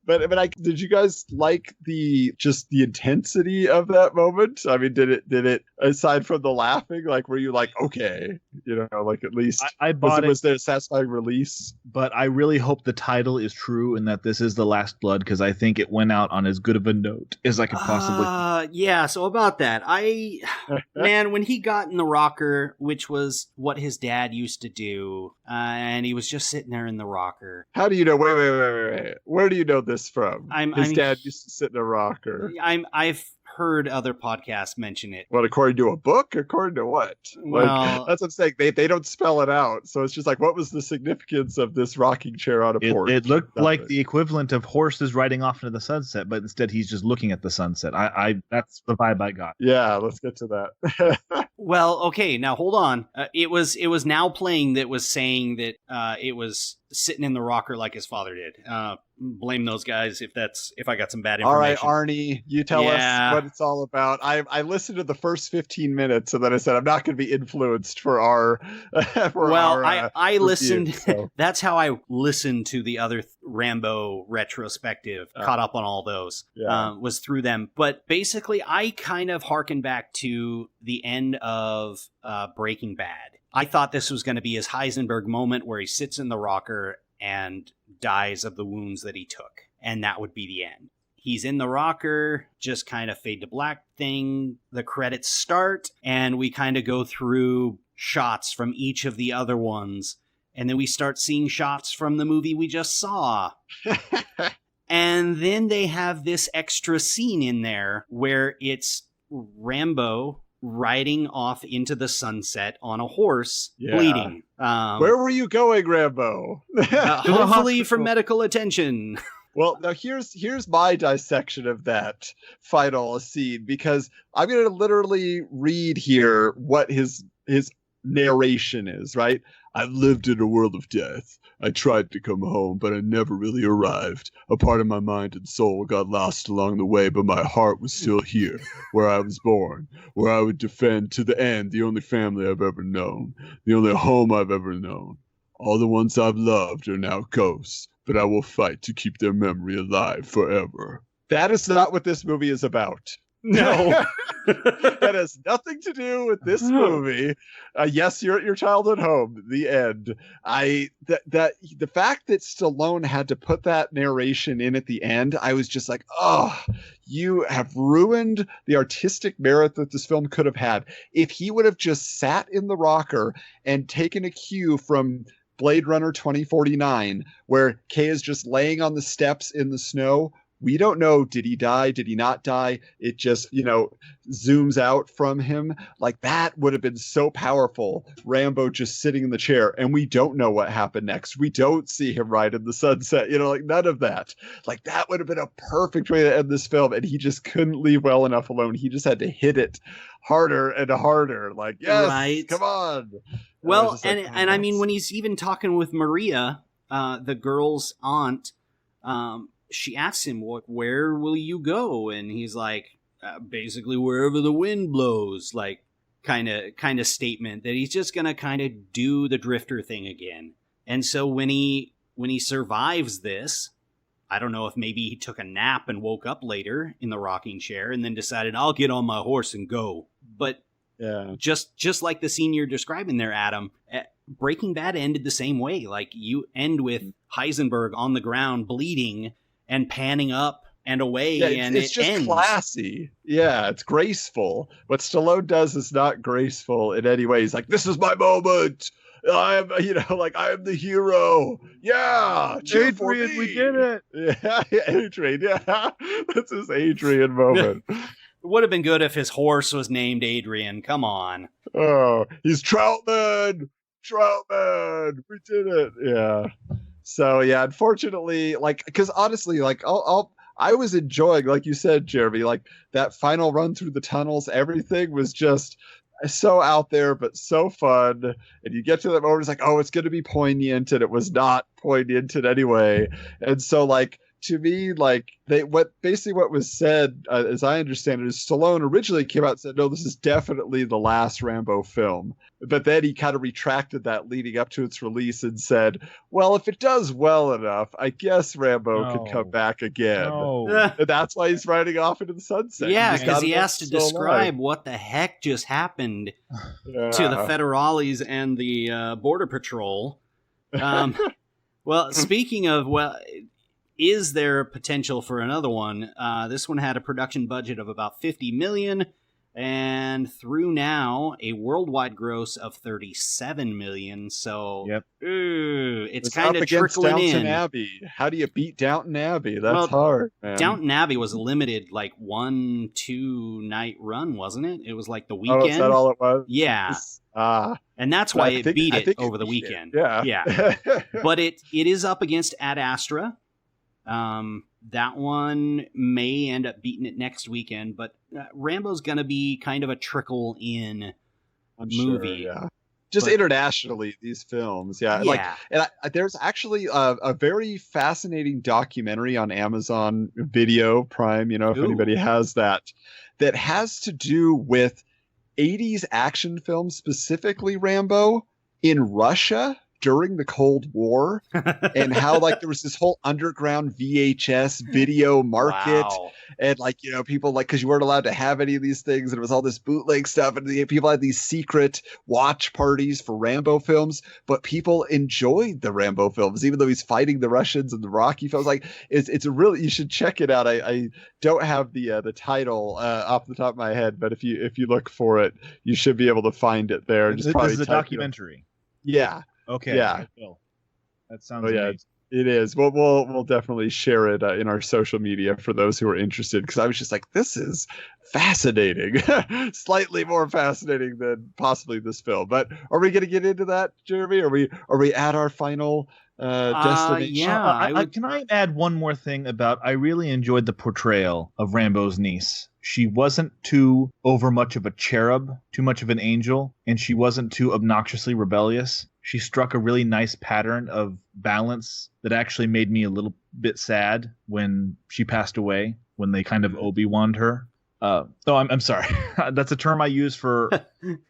S6: But did you guys like the intensity of that moment? I mean, did it aside from the laughing, like were you like, okay, like at least
S5: I bought
S6: was there a satisfying release?
S5: But I really hope the title is true and that this is The Last Blood, because I think it went out on as good of a note as I could possibly.
S4: Yeah. So about that, man, when he got in the rocker, which was what his dad used to do, and he was just sitting there in the rocker.
S6: How do you know? Wait. Where do you know this from? His dad used to sit in a rocker.
S4: I've heard other podcasts mention it.
S6: What, according to a book? According to what?
S4: Well,
S6: that's what I'm saying. They don't spell it out. So it's just like, what was the significance of this rocking chair on a porch?
S5: It looked like the equivalent of horses riding off into the sunset, but instead he's just looking at the sunset. That's the vibe I got.
S6: Yeah, let's get to that.
S4: Well, okay, now hold on. It was now playing that was saying that it was sitting in the rocker like his father did. Blame those guys if I got some bad information.
S6: All right, Arnie, you tell us what it's all about. I listened to the first 15 minutes and then I said I'm not going to be influenced for our.
S4: I listened.
S6: Review, so.
S4: That's how I listened to the other Rambo retrospective. Caught up on all those. Was through them, but basically I kind of harken back to the end of Breaking Bad. I thought this was going to be his Heisenberg moment where he sits in the rocker and dies of the wounds that he took. And that would be the end. He's in the rocker, just kind of fade to black thing. The credits start, and we kind of go through shots from each of the other ones. And then we start seeing shots from the movie we just saw. And then they have this extra scene in there where it's Rambo riding off into the sunset on a horse, bleeding.
S6: Where were you going, Rambo?
S4: Hopefully for medical attention.
S6: Well, now here's my dissection of that final scene, because I'm going to literally read here what his narration is, right? I've lived in a world of death. I tried to come home, but I never really arrived. A part of my mind and soul got lost along the way, but my heart was still here, where I was born, where I would defend to the end the only family I've ever known, the only home I've ever known. All the ones I've loved are now ghosts, but I will fight to keep their memory alive forever. That is not what this movie is about.
S4: No.
S6: That has nothing to do with this movie. Yes, you're at your childhood home. The end. The fact that Stallone had to put that narration in at the end, I was just like, oh, you have ruined the artistic merit that this film could have had. If he would have just sat in the rocker and taken a cue from Blade Runner 2049, where Kay is just laying on the steps in the snow, we don't know, did he die? Did he not die? It just, zooms out from him. Like, that would have been so powerful. Rambo just sitting in the chair, and we don't know what happened next. We don't see him ride in the sunset, like none of that. Like, that would have been a perfect way to end this film, and he just couldn't leave well enough alone. He just had to hit it harder and harder. Like, yes, right. Come on.
S4: Well, and I mean, when he's even talking with Maria, the girl's aunt, she asks him, where will you go? And he's like, basically wherever the wind blows, like kind of statement that he's just going to kind of do the drifter thing again. And so when he survives this, I don't know if maybe he took a nap and woke up later in the rocking chair and then decided, I'll get on my horse and go. But yeah, just like the scene you're describing there, Adam, Breaking Bad ended the same way. Like, you end with Heisenberg on the ground bleeding and panning up and away, and it's just ends.
S6: Classy. Yeah, it's graceful. What Stallone does is not graceful in any way. He's like, this is my moment. I am the hero. Yeah,
S5: Adrian, we did it.
S6: Yeah, Adrian. Yeah, that's his Adrian moment.
S4: It would have been good if his horse was named Adrian. Come on.
S6: Oh, he's Troutman. We did it. Yeah. So yeah, unfortunately, because honestly, I was enjoying, like you said, Jeremy, like that final run through the tunnels. Everything was just so out there, but so fun. And you get to that moment, it's like, oh, it's going to be poignant, and it was not poignant in any way. And so, to me, what was said, as I understand it, is Stallone originally came out and said, no, this is definitely the last Rambo film. But then he kind of retracted that leading up to its release and said, well, if it does well enough, I guess Rambo could come back again. No. And that's why he's riding off into the sunset.
S4: Yeah, because he has to describe what the heck just happened to the federales and the Border Patrol. Well, speaking of, is there potential for another one? This one had a production budget of about $50 million, and through now a worldwide gross of $37 million. So,
S5: yep.
S4: It's kind of trickling
S6: Downton
S4: in.
S6: Abbey. How do you beat Downton Abbey? That's hard, man.
S4: Downton Abbey was a limited 1-2 night run, wasn't it? It was like the weekend.
S6: Oh, is that all it was?
S4: Yeah. And that's why it beat it over the weekend.
S6: Yeah.
S4: But it is up against Ad Astra. That one may end up beating it next weekend, but Rambo's gonna be kind of a trickle in movie.
S6: Sure, yeah. Just internationally, these films, there's actually a very fascinating documentary on Amazon Video Prime, if anybody has that has to do with 80s action films, specifically Rambo, in Russia during the Cold War, and how there was this whole underground VHS video market.
S4: Wow.
S6: And people because you weren't allowed to have any of these things, and it was all this bootleg stuff, and people had these secret watch parties for Rambo films, but people enjoyed the Rambo films even though he's fighting the Russians and the Rocky films. It's a really, you should check it out. I don't have the title off the top of my head, but if you look for it, you should be able to find it there.
S5: This is a documentary.
S6: Yeah.
S5: Okay.
S6: Yeah.
S5: That sounds amazing.
S6: It is. We'll definitely share it in our social media for those who are interested, because I was just like, this is fascinating. Slightly more fascinating than possibly this film. But are we going to get into that, Jeremy? Are we at our final destination?
S4: Yeah.
S5: Can I add one more thing about, I really enjoyed the portrayal of Rambo's niece. She wasn't too over much of a cherub, too much of an angel, and she wasn't too obnoxiously rebellious. She struck a really nice pattern of balance that actually made me a little bit sad when she passed away, when they kind of Obi-Wan'd her. I'm sorry. That's a term I use for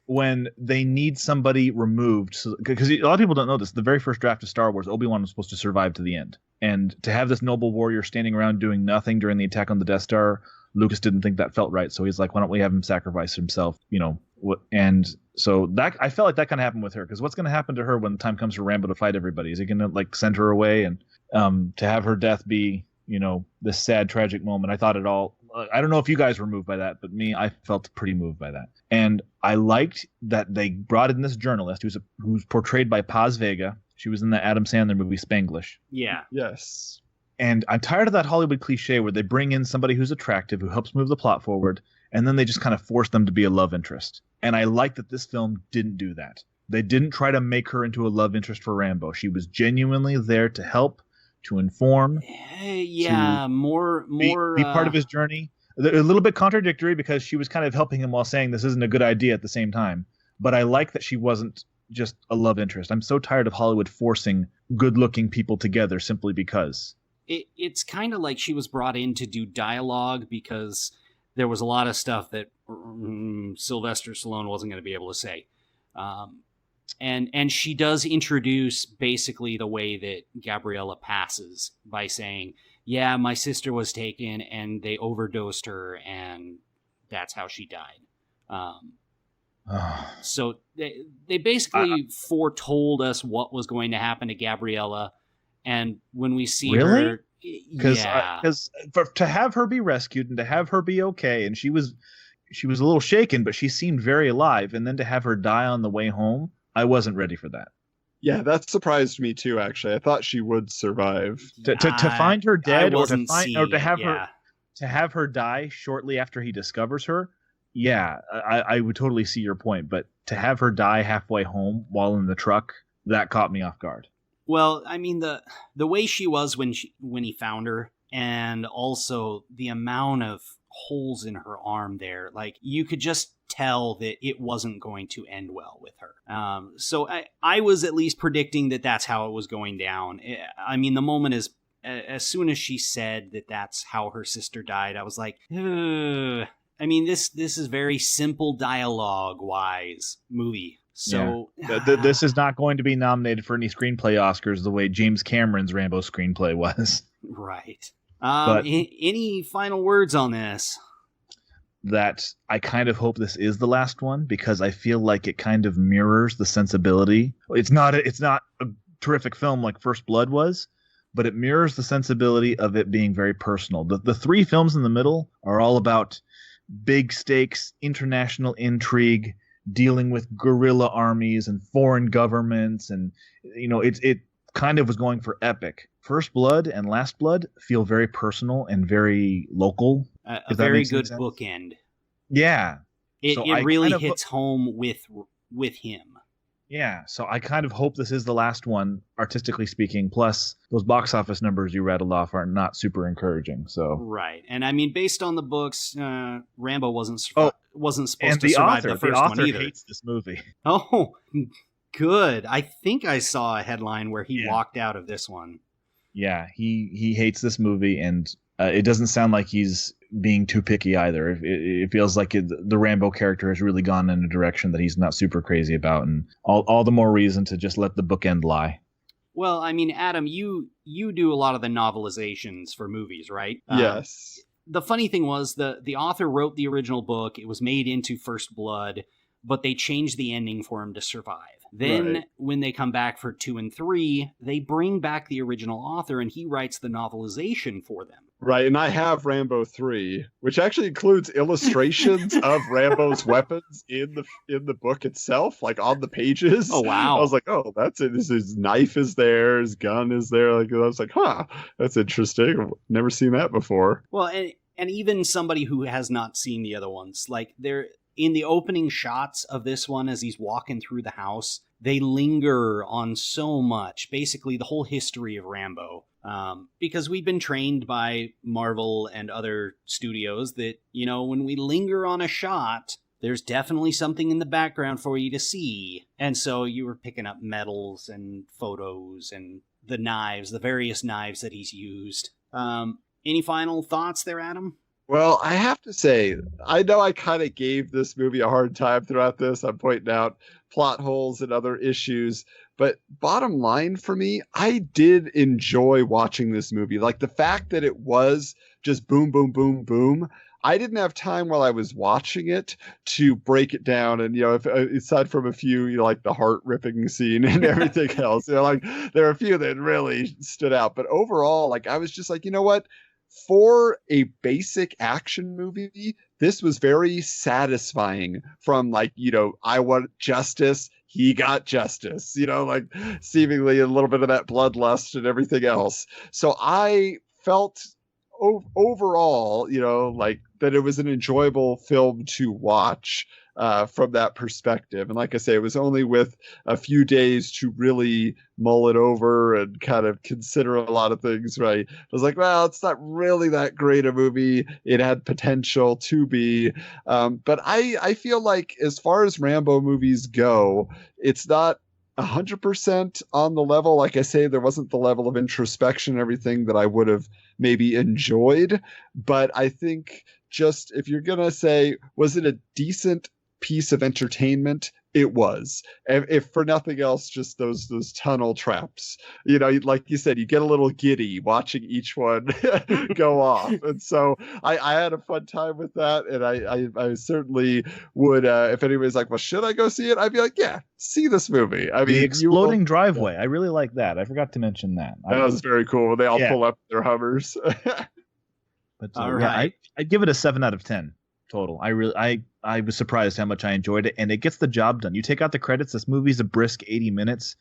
S5: when they need somebody removed. Because a lot of people don't know this. The very first draft of Star Wars, Obi-Wan was supposed to survive to the end. And to have this noble warrior standing around doing nothing during the attack on the Death Star, Lucas didn't think that felt right. So he's like, why don't we have him sacrifice himself? And so that, I felt like that kind of happened with her. Because what's going to happen to her when the time comes for Rambo to fight everybody? Is he going to send her away? And to have her death be, this sad, tragic moment, I thought it all. I don't know if you guys were moved by that, but I felt pretty moved by that. And I liked that they brought in this journalist who's portrayed by Paz Vega. She was in the Adam Sandler movie Spanglish.
S4: Yeah.
S6: Yes.
S5: And I'm tired of that Hollywood cliche where they bring in somebody who's attractive, who helps move the plot forward, and then they just kind of force them to be a love interest. And I like that this film didn't do that. They didn't try to make her into a love interest for Rambo. She was genuinely there to help, to inform,
S4: more
S5: be part of his journey. A little bit contradictory because she was kind of helping him while saying this isn't a good idea at the same time. But I like that she wasn't just a love interest. I'm so tired of Hollywood forcing good-looking people together simply because.
S4: It's kind of like she was brought in to do dialogue because there was a lot of stuff that Sylvester Stallone wasn't going to be able to say. And she does introduce basically the way that Gabriella passes by saying, yeah, my sister was taken and they overdosed her and that's how she died. So they basically foretold us what was going to happen to Gabriella. And when we see her,
S5: because to have her be rescued and to have her be okay, and she was a little shaken, but she seemed very alive. And then to have her die on the way home, I wasn't ready for that.
S6: Yeah, that surprised me too. Actually, I thought she would survive.
S5: To find her dead, or to have her die shortly after he discovers her. Yeah, I would totally see your point, but to have her die halfway home while in the truck, that caught me off guard.
S4: Well, I mean, the way she was when he found her, and also the amount of holes in her arm there, like you could just tell that it wasn't going to end well with her. So I was at least predicting that that's how it was going down. I mean, the moment as soon as she said that that's how her sister died, I was like, ugh. I mean, this is very simple dialogue-wise movie. So
S5: this is not going to be nominated for any screenplay Oscars the way James Cameron's Rambo screenplay was.
S4: Right. But any final words on this?
S5: That I kind of hope this is the last one because I feel like it kind of mirrors the sensibility. It's not a terrific film like First Blood was, but it mirrors the sensibility of it being very personal. The three films in the middle are all about big stakes, international intrigue, dealing with guerrilla armies and foreign governments, and it kind of was going for epic. First Blood and Last Blood feel very personal and very local.
S4: A very good bookend.
S5: Yeah,
S4: it really hits home with him.
S5: Yeah, so I kind of hope this is the last one, artistically speaking. Plus, those box office numbers you rattled off are not super encouraging. So
S4: right, and I mean, based on the books, Rambo wasn't supposed to survive the first one either.
S5: The author hates this movie.
S4: Oh, good. I think I saw a headline where he walked out of this one.
S5: Yeah, he hates this movie, and it doesn't sound like he's being too picky either. It feels like the Rambo character has really gone in a direction that he's not super crazy about, and all the more reason to just let the bookend lie.
S4: Well, I mean, Adam, you do a lot of the novelizations for movies, right?
S6: Yes.
S4: The funny thing was the author wrote the original book. It was made into First Blood, but they changed the ending for him to survive. Then when they come back for 2 and 3, they bring back the original author and he writes the novelization for them.
S6: Right, and I have Rambo 3, which actually includes illustrations of Rambo's weapons in the book itself, like on the pages.
S4: Oh, wow.
S6: I was like, oh, that's it. His knife is there, his gun is there. Like, I was like, that's interesting. I've never seen that before.
S4: Well, and even somebody who has not seen the other ones, like they're in the opening shots of this one as he's walking through the house, they linger on so much, basically the whole history of Rambo. Because we've been trained by Marvel and other studios that, when we linger on a shot, there's definitely something in the background for you to see. And so you were picking up medals and photos and the various knives that he's used. Any final thoughts there, Adam?
S6: Well, I have to say, I know I kind of gave this movie a hard time throughout this. I'm pointing out plot holes and other issues. But bottom line for me, I did enjoy watching this movie. Like the fact that it was just boom, boom, boom, boom. I didn't have time while I was watching it to break it down. And, if aside from a few, like the heart ripping scene and everything else, like there are a few that really stood out. But overall, like I was just like, you know what? For a basic action movie, this was very satisfying from like, I want justice. He got justice, like seemingly a little bit of that bloodlust and everything else. So I felt overall, like that it was an enjoyable film to watch from that perspective. And like I say, it was only with a few days to really mull it over and kind of consider a lot of things, right? I was like, well, it's not really that great a movie. It had potential to be. But I feel like as far as Rambo movies go, it's not 100% on the level. Like I say, there wasn't the level of introspection and everything that I would have maybe enjoyed. But I think just if you're going to say, was it a decent piece of entertainment? It was. If for nothing else, just those tunnel traps. Like you said, you get a little giddy watching each one go off. And so I had a fun time with that. And I certainly would, if anybody's like, well, should I go see it? I'd be like, yeah, see this movie. I mean,
S5: the exploding driveway. I really like that. I forgot to mention that.
S6: That was very cool. They all pull up their Hummers.
S5: But all right. I give it a 7 out of 10 total. I was surprised how much I enjoyed it, and it gets the job done. You take out the credits, this movie's a brisk 80 minutes.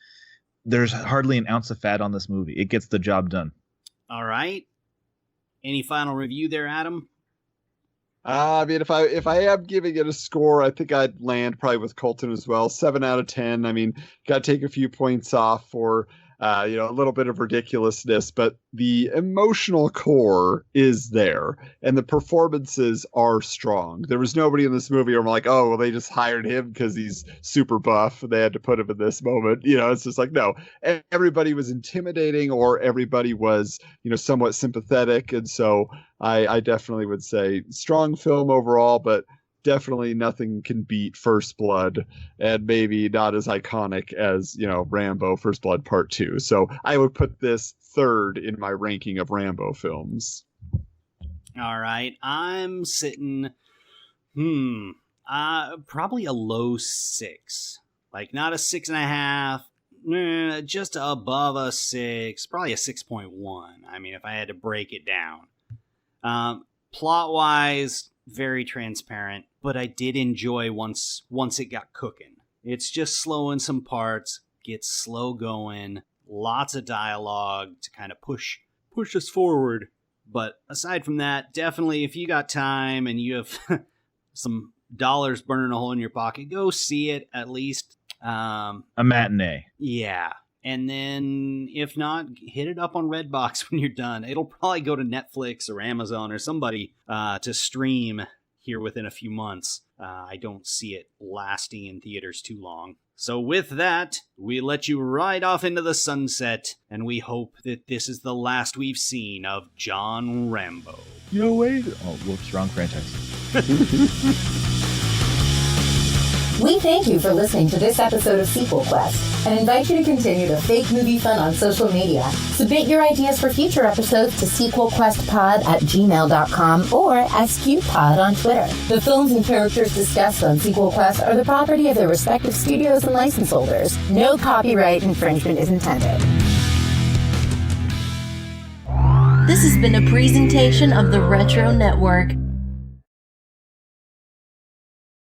S5: There's hardly an ounce of fat on this movie. It gets the job done.
S4: All right. Any final review there, Adam?
S6: I mean, if I am giving it a score, I think I'd land probably with Colton as well. 7 out of 10. I mean, got to take a few points off for a little bit of ridiculousness, but the emotional core is there and the performances are strong. There was nobody in this movie where I'm like, oh, well, they just hired him because he's super buff and they had to put him in this moment. It's just like, no, everybody was intimidating or everybody was, somewhat sympathetic. And so I definitely would say strong film overall, but definitely nothing can beat First Blood, and maybe not as iconic as, Rambo First Blood Part 2. So I would put this third in my ranking of Rambo films.
S4: All right. I'm sitting, probably a low 6. Like not a 6.5, just above a 6, probably a 6.1. I mean, if I had to break it down. Plot-wise, very transparent, but I did enjoy once it got cooking. It's just slow in some parts, gets slow going, lots of dialogue to kind of push us forward. But aside from that, definitely if you got time and you have some dollars burning a hole in your pocket, go see it at least.
S5: A matinee.
S4: Yeah. And then, if not, hit it up on Redbox when you're done. It'll probably go to Netflix or Amazon or somebody to stream here within a few months. I don't see it lasting in theaters too long. So with that, we let you ride off into the sunset, and we hope that this is the last we've seen of John Rambo.
S5: Wait. Oh, whoops, wrong franchise.
S7: We thank you for listening to this episode of SequelQuest and invite you to continue the fake movie fun on social media. Submit your ideas for future episodes to sequelquestpod@gmail.com or SQPod on Twitter. The films and characters discussed on SequelQuest are the property of their respective studios and license holders. No copyright infringement is intended.
S1: This has been a presentation of the Retro Network.